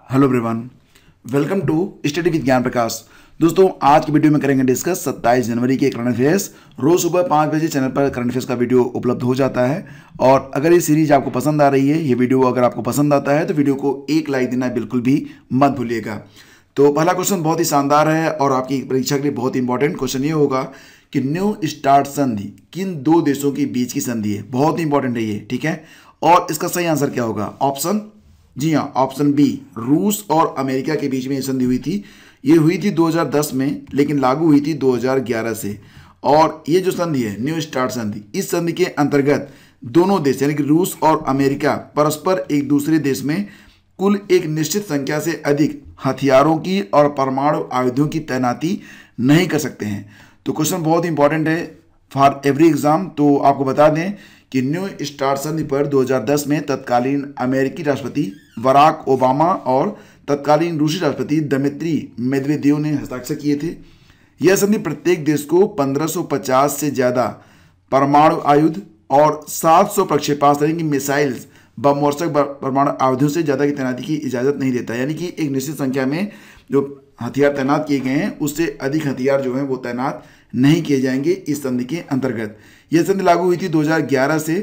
Hello everyone, welcome to study with Gyan Prakash. दोस्तों, आज की वीडियो में करेंगे डिस्कस 27 जनवरी के करंट अफेयर्स। रोज सुबह 5 बजे चैनल पर करंट अफेयर्स का वीडियो उपलब्ध हो जाता है। और अगर ये सीरीज आपको पसंद आ रही है, ये वीडियो अगर आपको पसंद आता है तो वीडियो को एक लाइक देना बिल्कुल भी मत भूलिएगा। तो पहला क्वेश्चन बहुत ही शानदार है और आपकी परीक्षा के लिए बहुत ही इंपॉर्टेंट क्वेश्चन ये होगा कि न्यू स्टार्ट संधि किन दो देशों के बीच की संधि है। बहुत ही इंपॉर्टेंट है ये, ठीक है। और इसका सही आंसर क्या होगा? ऑप्शन, जी हाँ, ऑप्शन बी, रूस और अमेरिका के बीच में ये संधि हुई थी। ये हुई थी 2010 में, लेकिन लागू हुई थी 2011 से। और ये जो संधि है न्यू स्टार्ट संधि, इस संधि के अंतर्गत दोनों देश यानी कि रूस और अमेरिका परस्पर एक दूसरे देश में कुल एक निश्चित संख्या से अधिक हथियारों की और परमाणु आयुधों की तैनाती नहीं कर सकते हैं। तो क्वेश्चन बहुत इंपॉर्टेंट है फॉर एवरी एग्जाम। तो आपको बता दें कि न्यू स्टार्ट संधि पर 2010 में तत्कालीन अमेरिकी राष्ट्रपति बराक ओबामा और तत्कालीन रूसी राष्ट्रपति दमित्री मेदवेदेव ने हस्ताक्षर किए थे। यह संधि प्रत्येक देश को 1550 से ज़्यादा परमाणु आयुध और 700 प्रक्षेपास्त्र यानी कि मिसाइल्स बमवर्षक परमाणु आयुधों से ज़्यादा की तैनाती की इजाज़त नहीं देता। यानी कि एक निश्चित संख्या में जो हथियार तैनात किए गए हैं उससे अधिक हथियार जो हैं वो तैनात नहीं किए जाएंगे इस संधि के अंतर्गत। यह संधि लागू हुई थी 2011 से।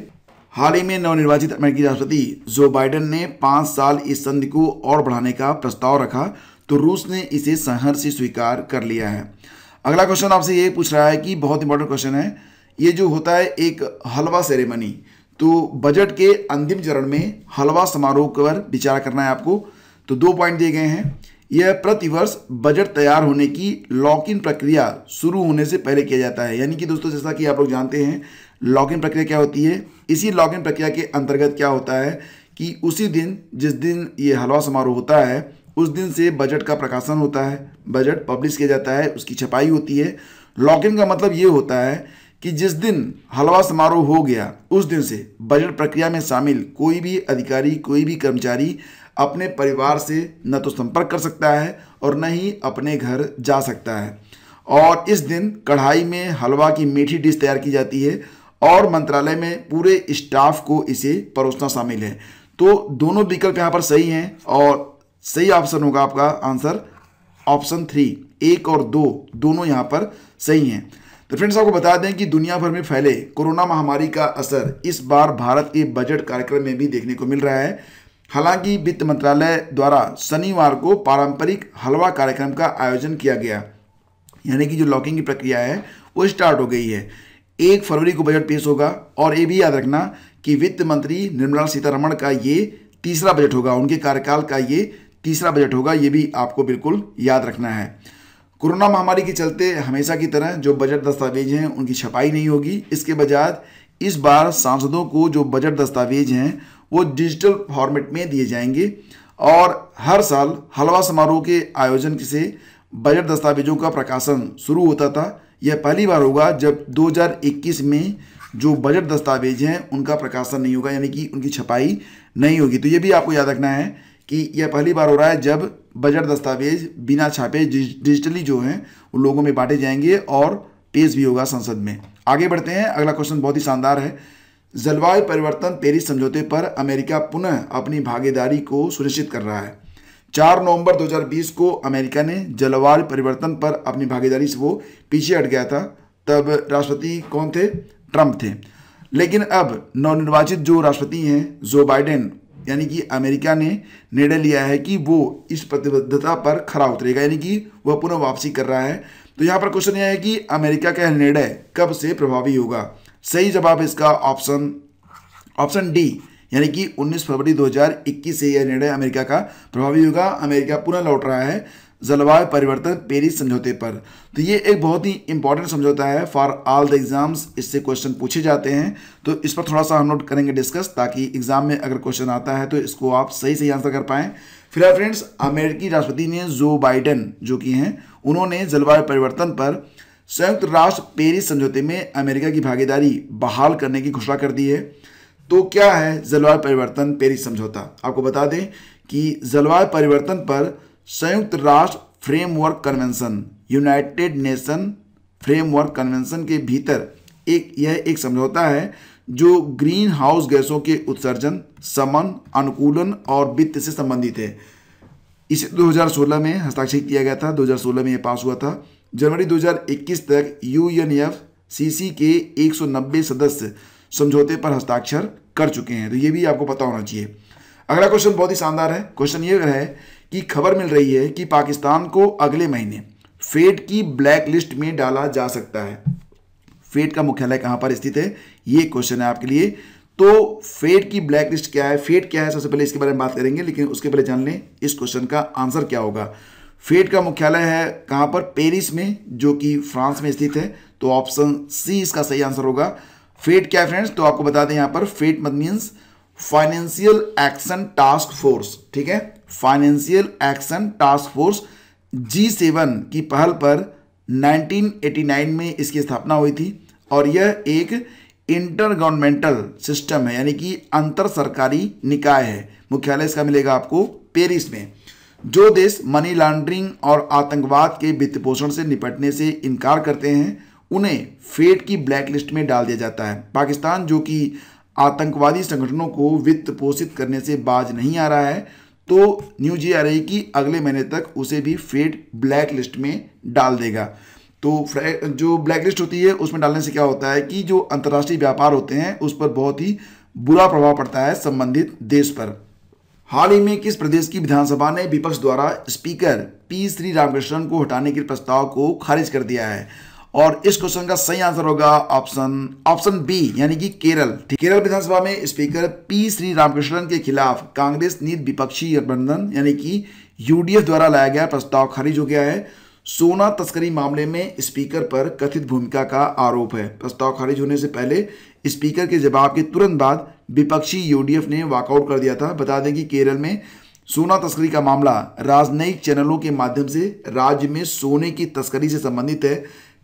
हाल ही में नवनिर्वाचित अमेरिकी राष्ट्रपति जो बाइडेन ने 5 साल इस संधि को और बढ़ाने का प्रस्ताव रखा, तो रूस ने इसे सहर्ष स्वीकार कर लिया है। अगला क्वेश्चन आपसे ये पूछ रहा है कि बहुत इंपॉर्टेंट क्वेश्चन है ये, जो होता है एक हलवा सेरेमनी। तो बजट के अंतिम चरण में हलवा समारोह पर विचार करना है आपको। तो 2 पॉइंट दिए गए हैं। यह प्रतिवर्ष बजट तैयार होने की लॉक इन प्रक्रिया शुरू होने से पहले किया जाता है। यानी कि दोस्तों, जैसा कि आप लोग जानते हैं लॉक इन प्रक्रिया क्या होती है। इसी लॉक इन प्रक्रिया के अंतर्गत क्या होता है कि उसी दिन, जिस दिन ये हलवा समारोह होता है, उस दिन से बजट का प्रकाशन होता है, बजट पब्लिश किया जाता है, उसकी छपाई होती है। लॉक इन का मतलब ये होता है कि जिस दिन हलवा समारोह हो गया उस दिन से बजट प्रक्रिया में शामिल कोई भी अधिकारी, कोई भी कर्मचारी अपने परिवार से न तो संपर्क कर सकता है और न ही अपने घर जा सकता है। और इस दिन कढ़ाई में हलवा की मीठी डिश तैयार की जाती है और मंत्रालय में पूरे स्टाफ को इसे परोसना शामिल है। तो दोनों विकल्प यहाँ पर सही हैं और सही ऑप्शन होगा आपका आंसर ऑप्शन 3। 1 और 2 दोनों यहाँ पर सही हैं। तो फ्रेंड्स, आपको बता दें कि दुनिया भर में फैले कोरोना महामारी का असर इस बार भारत के बजट कार्यक्रम में भी देखने को मिल रहा है। हालांकि वित्त मंत्रालय द्वारा शनिवार को पारंपरिक हलवा कार्यक्रम का आयोजन किया गया, यानी कि जो लॉकिंग की प्रक्रिया है वो स्टार्ट हो गई है। 1 फरवरी को बजट पेश होगा। और ये भी याद रखना कि वित्त मंत्री निर्मला सीतारमण का ये तीसरा बजट होगा, उनके कार्यकाल का ये तीसरा बजट होगा। ये भी आपको बिल्कुल याद रखना है। कोरोना महामारी के चलते हमेशा की तरह जो बजट दस्तावेज हैं उनकी छपाई नहीं होगी। इसके बजाय इस बार सांसदों को जो बजट दस्तावेज हैं वो डिजिटल फॉर्मेट में दिए जाएंगे। और हर साल हलवा समारोह के आयोजन से बजट दस्तावेजों का प्रकाशन शुरू होता था। यह पहली बार होगा जब 2021 में जो बजट दस्तावेज हैं उनका प्रकाशन नहीं होगा, यानी कि उनकी छपाई नहीं होगी। तो ये भी आपको याद रखना है कि यह पहली बार हो रहा है जब बजट दस्तावेज बिना छापे डिजिटली जो हैं उन लोगों में बांटे जाएंगे और पेश भी होगा संसद में। आगे बढ़ते हैं। अगला क्वेश्चन बहुत ही शानदार है। जलवायु परिवर्तन पेरिस समझौते पर अमेरिका पुनः अपनी भागीदारी को सुनिश्चित कर रहा है। 4 नवंबर 2020 को अमेरिका ने जलवायु परिवर्तन पर अपनी भागीदारी से वो पीछे हट गया था। तब राष्ट्रपति कौन थे? ट्रंप थे। लेकिन अब नवनिर्वाचित जो राष्ट्रपति हैं जो बाइडेन, यानी कि अमेरिका ने निर्णय लिया है कि वो इस प्रतिबद्धता पर खरा उतरेगा, यानी कि वह पुनः वापसी कर रहा है। तो यहाँ पर क्वेश्चन यह है कि अमेरिका का निर्णय कब से प्रभावी होगा? सही जवाब इसका ऑप्शन डी, यानी कि 19 फरवरी 2021 से यह निर्णय अमेरिका का प्रभावी होगा। अमेरिका पुनः लौट रहा है जलवायु परिवर्तन पेरिस समझौते पर। तो ये एक बहुत ही इंपॉर्टेंट समझौता है फॉर ऑल द एग्जाम्स। इससे क्वेश्चन पूछे जाते हैं, तो इस पर थोड़ा सा हम लोग करेंगे डिस्कस, ताकि एग्जाम में अगर क्वेश्चन आता है तो इसको आप सही सही आंसर कर पाएँ। फिलहाल फ्रेंड्स, अमेरिकी राष्ट्रपति ने जो बाइडेन जो कि हैं, उन्होंने जलवायु परिवर्तन पर संयुक्त राष्ट्र पेरिस समझौते में अमेरिका की भागीदारी बहाल करने की घोषणा कर दी है। तो क्या है जलवायु परिवर्तन पेरिस समझौता? आपको बता दें कि जलवायु परिवर्तन पर संयुक्त राष्ट्र framework convention, United nation framework convention के भीतर यह एक समझौता है जो ग्रीन हाउस गैसों के उत्सर्जन, शमन, अनुकूलन और वित्त से संबंधित है। इसे 2016 में हस्ताक्षर किया गया था, 2016 में यह पास हुआ था। जनवरी 2021 तक UNFCCC के 190 सदस्य समझौते पर हस्ताक्षर कर चुके हैं, तो ये भी आपको पता होना चाहिए। अगला क्वेश्चन बहुत ही शानदार है। क्वेश्चन ये है कि खबर मिल रही है कि पाकिस्तान को अगले महीने फेड की ब्लैक लिस्ट में डाला जा सकता है। फेड का मुख्यालय कहां पर स्थित है, ये क्वेश्चन है आपके लिए। तो फेड की ब्लैक लिस्ट क्या है, फेड क्या है, सबसे पहले इसके बारे में बात करेंगे, लेकिन उसके पहले जान लें इस क्वेश्चन का आंसर क्या होगा। फेड का मुख्यालय है कहां पर, पेरिस में, जो कि फ्रांस में स्थित है। तो ऑप्शन सी इसका सही आंसर होगा। फेड क्या है फ्रेंड्स, तो आपको बता दें यहां पर फेड मत means financial action task force, ठीक है। Financial action task force G7 की पहल पर 1989 में इसकी स्थापना हुई थी और यह एक इंटर गवर्नमेंटल सिस्टम है, यानी कि अंतर सरकारी निकाय है। मुख्यालय इसका मिलेगा आपको पेरिस में। जो देश मनी लॉन्ड्रिंग और आतंकवाद के वित्त पोषण से निपटने से इनकार करते हैं उन्हें फेड की ब्लैक लिस्ट में डाल दिया जाता है। पाकिस्तान जो कि आतंकवादी संगठनों को वित्त पोषित करने से बाज नहीं आ रहा है, तो न्यूज ये आ रही कि अगले महीने तक उसे भी फेड ब्लैक लिस्ट में डाल देगा। तो जो ब्लैक लिस्ट होती है उसमें डालने से क्या होता है कि जो अंतर्राष्ट्रीय व्यापार होते हैं उस पर बहुत ही बुरा प्रभाव पड़ता है संबंधित देश पर। हाल ही में किस प्रदेश की विधानसभा ने विपक्ष द्वारा स्पीकर P श्रीरामकृष्णन को हटाने के प्रस्ताव को खारिज कर दिया है? और इस क्वेश्चन का सही आंसर होगा ऑप्शन बी, यानी कि केरल। केरल विधानसभा में स्पीकर P श्रीरामकृष्णन के खिलाफ कांग्रेस नीत विपक्षी गठबंधन यानी कि UDF द्वारा लाया गया प्रस्ताव खारिज हो गया है। सोना तस्करी मामले में स्पीकर पर कथित भूमिका का आरोप है। प्रस्ताव खारिज होने से पहले स्पीकर के जवाब के तुरंत बाद विपक्षी UDF ने वॉकआउट कर दिया था। बता दें कि केरल में सोना तस्करी का मामला राजनयिक चैनलों के माध्यम से राज्य में सोने की तस्करी से संबंधित है।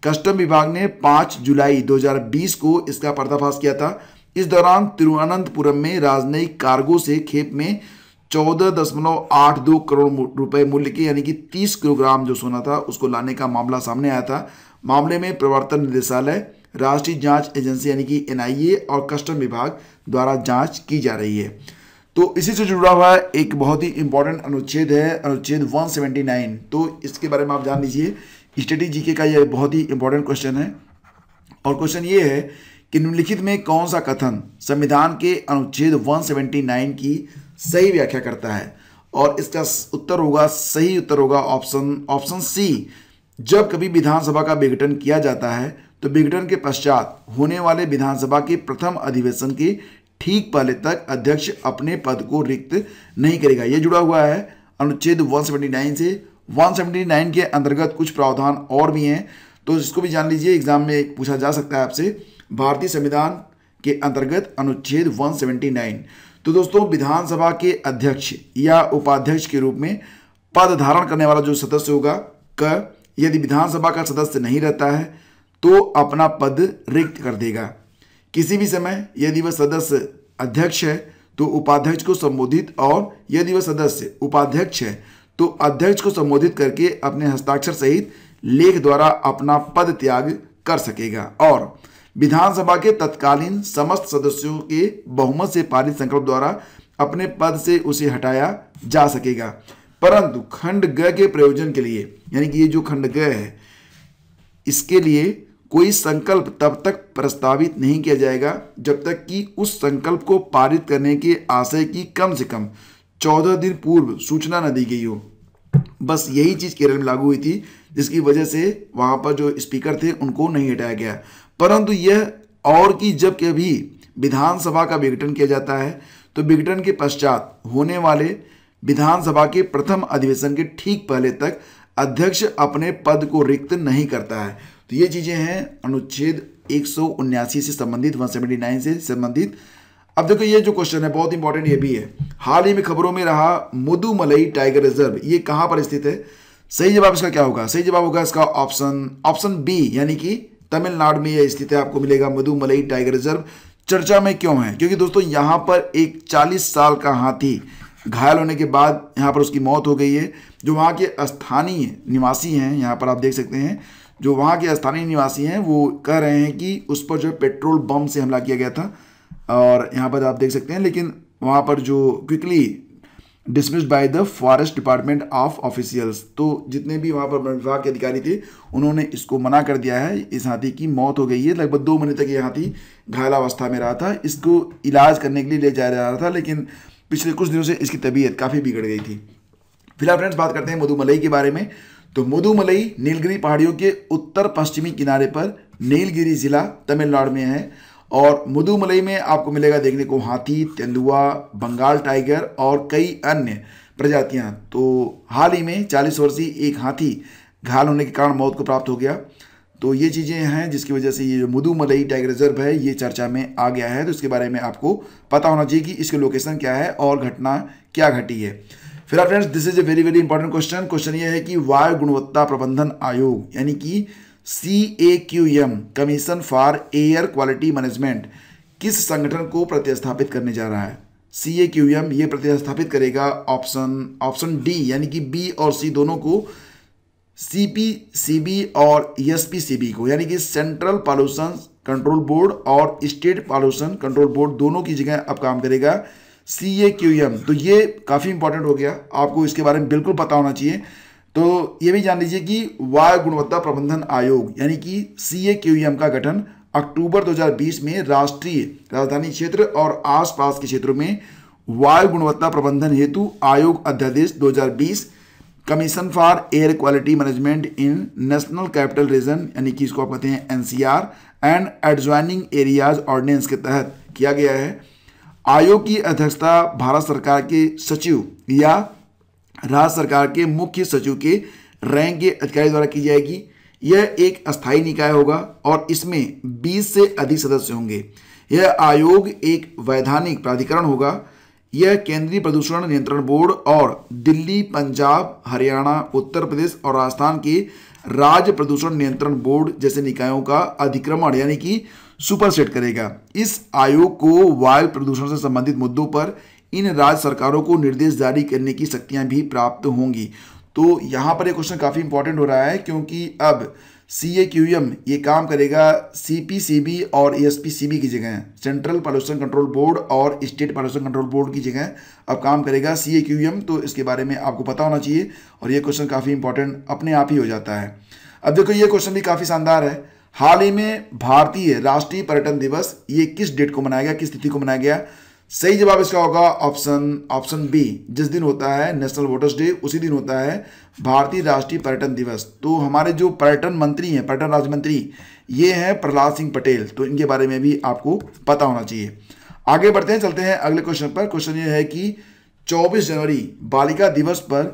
कस्टम विभाग ने 5 जुलाई 2020 को इसका पर्दाफाश किया था। इस दौरान तिरुवनंतपुरम में राजनयिक कार्गो से खेप में 14.82 करोड़ रुपए मूल्य के यानी कि 30 किलोग्राम जो सोना था उसको लाने का मामला सामने आया था। मामले में प्रवर्तन निदेशालय, राष्ट्रीय जांच एजेंसी यानी कि NIA और कस्टम विभाग द्वारा जांच की जा रही है। तो इसी से जुड़ा हुआ एक बहुत ही इंपॉर्टेंट अनुच्छेद है, अनुच्छेद 179। तो इसके बारे में आप जान लीजिए। स्टडी जीके का यह बहुत ही इंपॉर्टेंट क्वेश्चन है और क्वेश्चन ये है कि निम्नलिखित में कौन सा कथन संविधान के अनुच्छेद 179 की सही व्याख्या करता है? और इसका उत्तर होगा, सही उत्तर होगा ऑप्शन सी। जब कभी विधानसभा का विघटन किया जाता है तो विघटन के पश्चात होने वाले विधानसभा के प्रथम अधिवेशन के ठीक पहले तक अध्यक्ष अपने पद को रिक्त नहीं करेगा। यह जुड़ा हुआ है अनुच्छेद 179 से। 179 के अंतर्गत कुछ प्रावधान और भी हैं, तो इसको भी जान लीजिए, एग्जाम में पूछा जा सकता है आपसे। भारतीय संविधान के अंतर्गत अनुच्छेद 179। तो दोस्तों, विधानसभा के अध्यक्ष या उपाध्यक्ष के रूप में पद धारण करने वाला जो सदस्य होगा यदि विधानसभा का सदस्य नहीं रहता है तो अपना पद रिक्त कर देगा। किसी भी समय यदि वह सदस्य अध्यक्ष है तो उपाध्यक्ष को संबोधित, और यदि वह सदस्य उपाध्यक्ष है तो अध्यक्ष को संबोधित करके अपने हस्ताक्षर सहित लेख द्वारा अपना पद त्याग कर सकेगा। और विधानसभा के तत्कालीन समस्त सदस्यों के बहुमत से पारित संकल्प द्वारा अपने पद से उसे हटाया जा सकेगा। परंतु खंड ग के प्रयोजन के लिए, यानी कि ये जो खंड ग है, इसके लिए कोई संकल्प तब तक प्रस्तावित नहीं किया जाएगा जब तक कि उस संकल्प को पारित करने के आशय की कम से कम 14 दिन पूर्व सूचना न दी गई हो। बस यही चीज केरल में लागू हुई थी, जिसकी वजह से वहां पर जो स्पीकर थे उनको नहीं हटाया गया। परंतु यह और कि जब कभी विधानसभा का विघटन किया जाता है तो विघटन के पश्चात होने वाले विधानसभा के प्रथम अधिवेशन के ठीक पहले तक अध्यक्ष अपने पद को रिक्त नहीं करता है। तो ये चीजें हैं अनुच्छेद 179 से संबंधित, 179 से संबंधित। अब देखो, ये जो क्वेश्चन है बहुत इंपॉर्टेंट ये भी है। हाल ही में खबरों में रहा मुदुमलई टाइगर रिजर्व, ये कहां पर स्थित है? सही जवाब इसका क्या होगा? सही जवाब होगा इसका ऑप्शन बी, यानी कि तमिलनाडु में यह स्थित है। आपको मिलेगा मुदुमलई टाइगर रिजर्व। चर्चा में क्यों है? क्योंकि दोस्तों यहां पर एक 40 साल का हाथी घायल होने के बाद यहां पर उसकी मौत हो गई है। जो वहां के स्थानीय निवासी हैं, यहां पर आप देख सकते हैं, जो वहां के स्थानीय निवासी हैं वो कह रहे हैं कि उस पर जो पेट्रोल बम से हमला किया गया था, और यहाँ पर आप देख सकते हैं। लेकिन वहाँ पर जो quickly dismissed by the forest department of officials. तो जितने भी वहाँ पर वन विभाग के अधिकारी थे उन्होंने इसको मना कर दिया है। इस हाथी की मौत हो गई है, लगभग 2 महीने तक ये हाथी घायल अवस्था में रहा था। इसको इलाज करने के लिए ले जाया जा रहा था, लेकिन पिछले कुछ दिनों से इसकी तबीयत काफ़ी बिगड़ गई थी। फिलहाल फ्रेंड्स बात करते हैं मुदुमलई के बारे में। तो मुदुमलई नीलगिरी पहाड़ियों के उत्तर पश्चिमी किनारे पर नीलगिरी जिला तमिलनाडु में है। और मुदुमलई में आपको मिलेगा देखने को हाथी, तेंदुआ, बंगाल टाइगर और कई अन्य प्रजातियां। तो हाल ही में 40 वर्षीय एक हाथी घायल होने के कारण मौत को प्राप्त हो गया। तो ये चीज़ें हैं जिसकी वजह से ये जो मुदुमलई टाइगर रिजर्व है ये चर्चा में आ गया है। तो इसके बारे में आपको पता होना चाहिए कि इसकी लोकेशन क्या है और घटना क्या घटी है। फिर friends this is a very very important question. Question ये है कि वायु गुणवत्ता प्रबंधन आयोग यानी कि CAQM commission for air quality management किस संगठन को प्रतिस्थापित करने जा रहा है? CAQM ये प्रतिस्थापित करेगा ऑप्शन डी यानी कि बी और सी दोनों को, CPCB और SPCB को, यानी कि सेंट्रल पॉल्यूशन कंट्रोल बोर्ड और स्टेट पॉल्यूशन कंट्रोल बोर्ड दोनों की जगह अब काम करेगा CAQM। तो ये काफ़ी इंपॉर्टेंट हो गया, आपको इसके बारे में बिल्कुल पता होना चाहिए। तो ये भी जान लीजिए कि वायु गुणवत्ता प्रबंधन आयोग यानी कि CAQM का गठन अक्टूबर 2020 में राष्ट्रीय राजधानी क्षेत्र और आसपास के क्षेत्रों में वायु गुणवत्ता प्रबंधन हेतु आयोग अध्यादेश 2020 commission for air quality management in national capital region यानी कि इसको आप कहते हैं NCR and adjoining areas ordinance के तहत किया गया है। आयोग की अध्यक्षता भारत सरकार के सचिव या राज्य सरकार के मुख्य सचिव के रैंक के अधिकारी द्वारा की जाएगी। यह एक अस्थायी निकाय होगा और इसमें 20 से अधिक सदस्य होंगे। यह आयोग एक वैधानिक प्राधिकरण होगा। यह केंद्रीय प्रदूषण नियंत्रण बोर्ड और दिल्ली, पंजाब, हरियाणा, उत्तर प्रदेश और राजस्थान के राज्य प्रदूषण नियंत्रण बोर्ड जैसे निकायों का अधिक्रमण यानी कि सुपरसेट करेगा। इस आयोग को वायु प्रदूषण से संबंधित मुद्दों पर इन राज्य सरकारों को निर्देश जारी करने की शक्तियां भी प्राप्त होंगी। तो यहाँ पर ये क्वेश्चन काफ़ी इंपॉर्टेंट हो रहा है क्योंकि अब CAQM ये काम करेगा CPCB और SPCB की जगह, सेंट्रल पॉल्यूशन कंट्रोल बोर्ड और स्टेट पॉल्यूशन कंट्रोल बोर्ड की जगह अब काम करेगा CAQM। तो इसके बारे में आपको पता होना चाहिए और ये क्वेश्चन काफ़ी इंपॉर्टेंट अपने आप ही हो जाता है। अब देखो ये क्वेश्चन भी काफ़ी शानदार है। हाल ही में भारतीय राष्ट्रीय पर्यटन दिवस ये किस डेट को मनाया गया, किस तिथि को मनाया गया? सही जवाब इसका होगा ऑप्शन बी। जिस दिन होता है नेशनल वोटर्स डे उसी दिन होता है भारतीय राष्ट्रीय पर्यटन दिवस। तो हमारे जो पर्यटन मंत्री हैं, पर्यटन राज्य मंत्री, ये हैं प्रहलाद सिंह पटेल। तो इनके बारे में भी आपको पता होना चाहिए। आगे बढ़ते हैं, चलते हैं अगले क्वेश्चन पर। क्वेश्चन ये है कि 24 जनवरी बालिका दिवस पर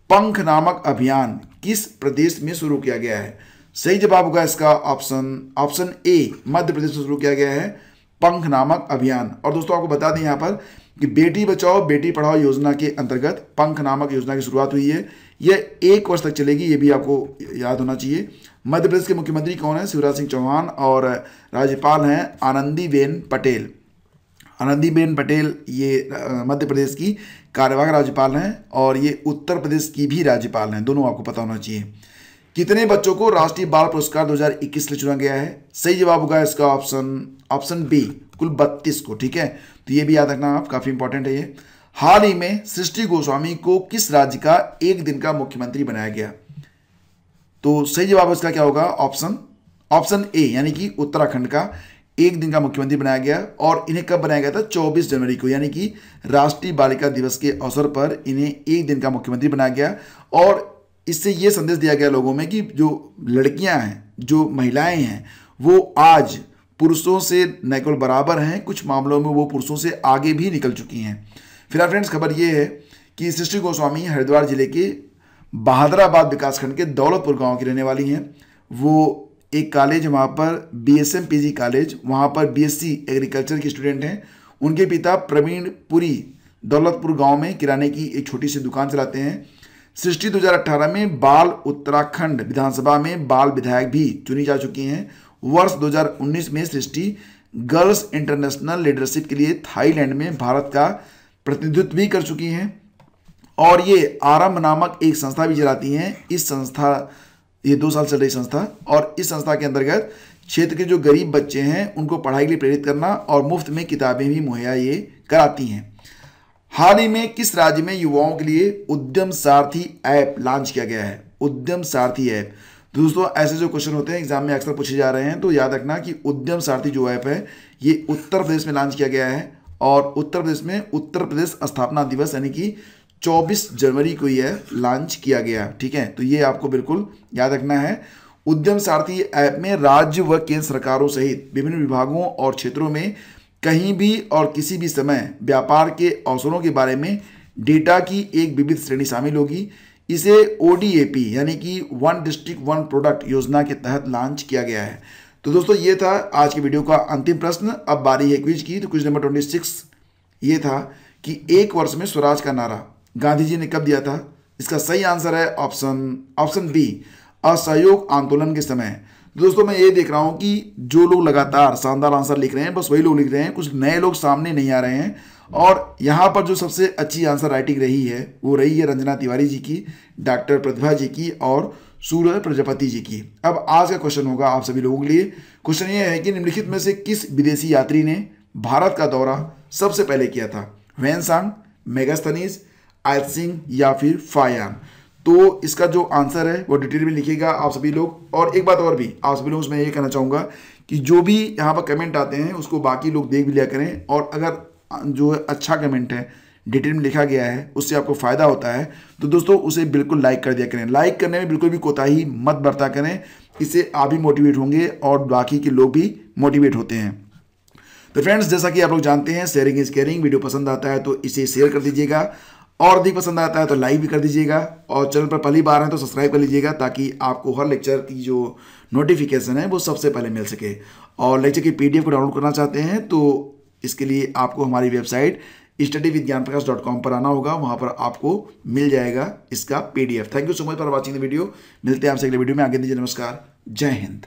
पंख नामक अभियान किस प्रदेश में शुरू किया गया है? सही जवाब होगा इसका ऑप्शन ए, मध्य प्रदेश में शुरू किया गया है पंख नामक अभियान। और दोस्तों आपको बता दें यहाँ पर कि बेटी बचाओ बेटी पढ़ाओ योजना के अंतर्गत पंख नामक योजना की शुरुआत हुई है। यह 1 वर्ष तक चलेगी, ये भी आपको याद होना चाहिए। मध्य प्रदेश के मुख्यमंत्री कौन है? शिवराज सिंह चौहान। और राज्यपाल हैं आनंदीबेन पटेल। आनंदीबेन पटेल ये मध्य प्रदेश की कार्यवाहक राज्यपाल हैं और ये उत्तर प्रदेश की भी राज्यपाल हैं, दोनों आपको पता होना चाहिए। कितने बच्चों को राष्ट्रीय बाल पुरस्कार 2021 के लिए चुना गया है? सही जवाब होगा इसका ऑप्शन बी, कुल 32 को। ठीक है, तो ये भी याद रखना आप, काफी इंपॉर्टेंट है ये। हाल ही में सृष्टि गोस्वामी को किस राज्य का 1 दिन का मुख्यमंत्री बनाया गया? तो सही जवाब इसका क्या होगा? ऑप्शन ए यानी कि उत्तराखंड का 1 दिन का मुख्यमंत्री बनाया गया। और इन्हें कब बनाया गया था? 24 जनवरी को, यानी कि राष्ट्रीय बालिका दिवस के अवसर पर इन्हें 1 दिन का मुख्यमंत्री बनाया गया। और इससे ये संदेश दिया गया लोगों में कि जो लड़कियां हैं, जो महिलाएं हैं, वो आज पुरुषों से न केवल बराबर हैं, कुछ मामलों में वो पुरुषों से आगे भी निकल चुकी हैं। फिर फ्रेंड्स खबर ये है कि सृष्टि गोस्वामी हरिद्वार जिले के बहादुराबाद विकासखंड के दौलतपुर गांव की रहने वाली हैं। वो एक कॉलेज वहाँ पर BSM PG कॉलेज, वहाँ पर BSc एग्रीकल्चर की स्टूडेंट हैं। उनके पिता प्रवीण पुरी दौलतपुर गांव में किराने की एक छोटी सी दुकान चलाते हैं। सृष्टि 2018 में बाल उत्तराखंड विधानसभा में बाल विधायक भी चुनी जा चुकी हैं। वर्ष 2019 में सृष्टि गर्ल्स इंटरनेशनल लीडरशिप के लिए थाईलैंड में भारत का प्रतिनिधित्व भी कर चुकी हैं। और ये आरंभ नामक एक संस्था भी चलाती हैं। इस संस्था, ये 2 साल चल रही संस्था, और इस संस्था के अंतर्गत क्षेत्र के जो गरीब बच्चे हैं उनको पढ़ाई के लिए प्रेरित करना और मुफ्त में किताबें भी मुहैया ये कराती हैं। हाल ही में किस राज्य में युवाओं के लिए उद्यम सारथी ऐप लॉन्च किया गया है? उद्यम सारथी ऐप। दोस्तों ऐसे जो क्वेश्चन होते हैं एग्जाम में अक्सर पूछे जा रहे हैं, तो याद रखना कि उद्यम सारथी जो ऐप है ये उत्तर प्रदेश में लॉन्च किया गया है और उत्तर प्रदेश में उत्तर प्रदेश स्थापना दिवस यानी कि 24 जनवरी को यह लॉन्च किया गया। ठीक है, तो ये आपको बिल्कुल याद रखना है। उद्यम सारथी ऐप में राज्य व केंद्र सरकारों सहित विभिन्न विभागों और क्षेत्रों में कहीं भी और किसी भी समय व्यापार के अवसरों के बारे में डेटा की एक विविध श्रेणी शामिल होगी। इसे ODAP यानी कि वन डिस्ट्रिक्ट वन प्रोडक्ट योजना के तहत लॉन्च किया गया है। तो दोस्तों ये था आज की वीडियो का अंतिम प्रश्न। अब बारी है क्विज की। तो क्विज नंबर 26 ये था कि एक वर्ष में स्वराज का नारा गांधी जी ने कब दिया था? इसका सही आंसर है ऑप्शन बी, असहयोग आंदोलन के समय। दोस्तों मैं ये देख रहा हूं कि जो लोग लगातार शानदार आंसर लिख रहे हैं बस वही लोग लिख रहे हैं, कुछ नए लोग सामने नहीं आ रहे हैं। और यहाँ पर जो सबसे अच्छी आंसर राइटिंग रही है वो रही है रंजना तिवारी जी की, डॉक्टर प्रतिभा जी की और सूर्य प्रजापति जी की। अब आज का क्वेश्चन होगा आप सभी लोगों के लिए। क्वेश्चन ये है कि निम्नलिखित में से किस विदेशी यात्री ने भारत का दौरा सबसे पहले किया था? वेनसांग, मेगास्थनीज, आइत्सिंग या फिर फायान? तो इसका जो आंसर है वो डिटेल में लिखिएगा आप सभी लोग। और एक बात और भी आप सभी लोगों से मैं ये कहना चाहूँगा कि जो भी यहाँ पर कमेंट आते हैं उसको बाकी लोग देख भी लिया करें, और अगर जो अच्छा कमेंट है डिटेल में लिखा गया है उससे आपको फायदा होता है तो दोस्तों उसे बिल्कुल लाइक कर दिया करें। लाइक करने में बिल्कुल भी कोताही मत बरता करें, इससे आप भी मोटिवेट होंगे और बाकी के लोग भी मोटिवेट होते हैं। तो फ्रेंड्स जैसा कि आप लोग जानते हैं शेयरिंग इज केयरिंग। वीडियो पसंद आता है तो इसे शेयर कर दीजिएगा और अधिक पसंद आता है तो लाइक भी कर दीजिएगा, और चैनल पर पहली बार है तो सब्सक्राइब कर लीजिएगा ताकि आपको हर लेक्चर की जो नोटिफिकेशन है वो सबसे पहले मिल सके। और लेक्चर की PDF को डाउनलोड करना चाहते हैं तो इसके लिए आपको हमारी वेबसाइट studyvithgyanprakash.com पर आना होगा, वहां पर आपको मिल जाएगा इसका PDF। Thank you so much for watching the video. मिलते हैं आपसे अगले वीडियो में। आगे दीजिए नमस्कार, जय हिंद।